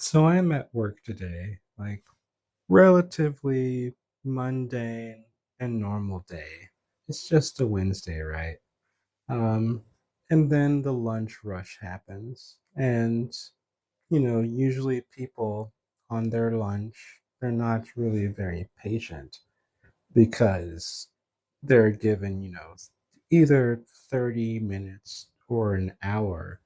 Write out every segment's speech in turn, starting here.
So I'm at work today, like relatively mundane and normal day. It's just a Wednesday, right? Um, and then the lunch rush happens. And, usually people on their lunch, they're not really very patient because they're given, either 30 minutes or an hour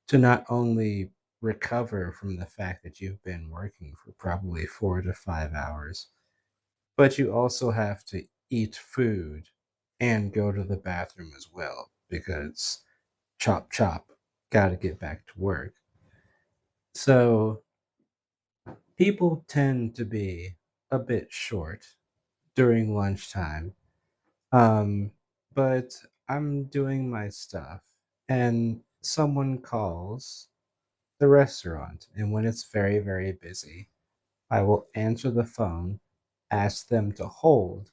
to not only recover from the fact that you've been working for probably 4 to 5 hours, but you also have to eat food and go to the bathroom as well because chop chop, got to get back to work. So people tend to be a bit short during lunchtime. Um, but I'm doing my stuff and someone calls the restaurant. And when it's very, very busy, I will answer the phone, ask them to hold,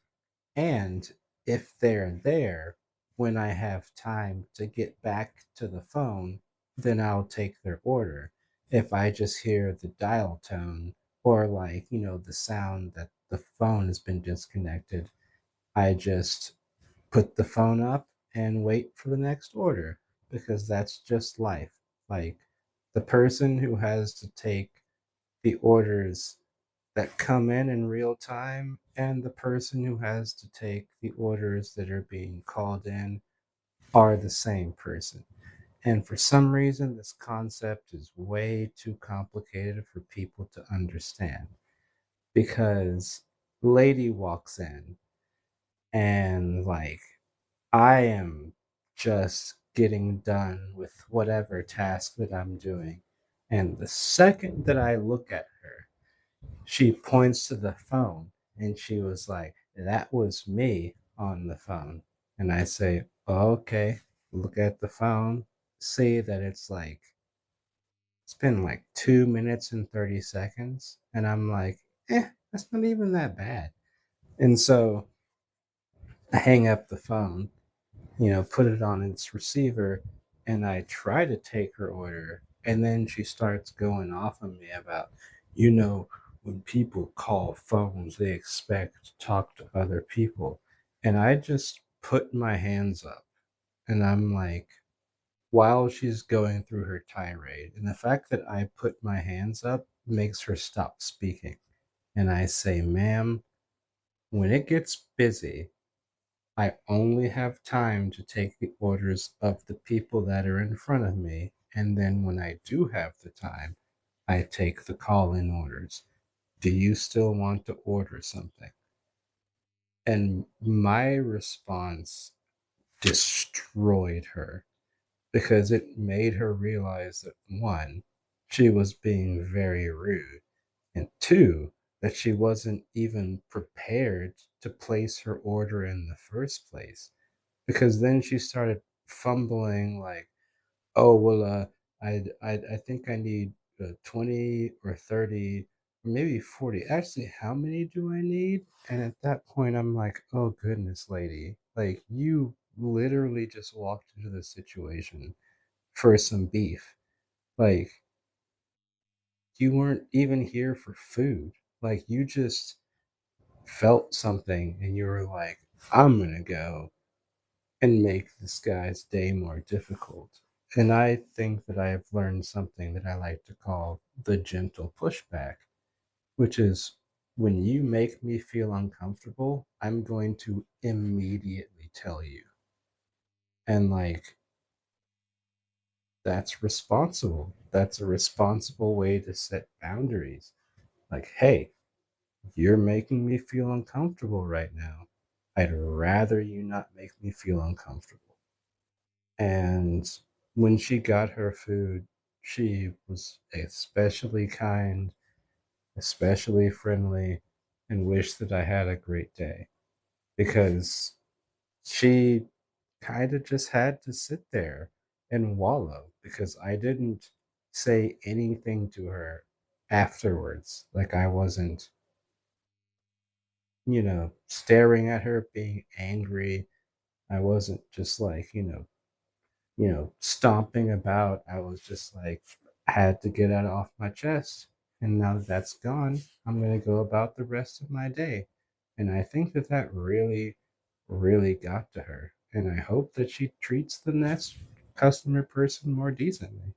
and if they're there when I have time to get back to the phone, then I'll take their order. If I just hear the dial tone or the sound that the phone has been disconnected, I just put the phone up and wait for the next order because that's just life. Like the person who has to take the orders that come in real time and the person who has to take the orders that are being called in are the same person. And for some reason, this concept is way too complicated for people to understand because lady walks in and I am just getting done with whatever task that I'm doing. And the second that I look at her, she points to the phone and she was like, "That was me on the phone." And I say, "Oh, okay, look at the phone, see that it's been like 2 minutes and 30 seconds." And I'm like, that's not even that bad. And so I hang up the phone, put it on its receiver, and I try to take her order. And then she starts going off on me about, you know, when people call phones, they expect to talk to other people. And I just put my hands up and I'm like, while she's going through her tirade, and the fact that I put my hands up makes her stop speaking. And I say, "Ma'am, when it gets busy, I only have time to take the orders of the people that are in front of me, and then when I do have the time, I take the call-in orders. Do you still want to order something?" And my response destroyed her because it made her realize that one, she was being very rude, and two, that she wasn't even prepared to place her order in the first place. Because then she started fumbling like, "Oh, well, I think I need 20 or 30 or maybe 40. Actually, how many do I need?" And at that point, I'm like, "Oh, goodness, lady. Like, you literally just walked into the situation for some beef. Like, you weren't even here for food. Like, you just felt something and you were like, I'm going to go and make this guy's day more difficult." And I think that I have learned something that I like to call the gentle pushback, which is when you make me feel uncomfortable, I'm going to immediately tell you. And that's responsible. That's a responsible way to set boundaries. Like, hey, you're making me feel uncomfortable right now. I'd rather you not make me feel uncomfortable. And when she got her food, she was especially kind, especially friendly, and wished that I had a great day because she kind of just had to sit there and wallow because I didn't say anything to her afterwards. Like I wasn't, staring at her being angry. I wasn't just stomping about. I was just like, I had to get that off my chest. And now that that's gone, I'm going to go about the rest of my day. And I think that that really, really got to her. And I hope that she treats the next customer person more decently.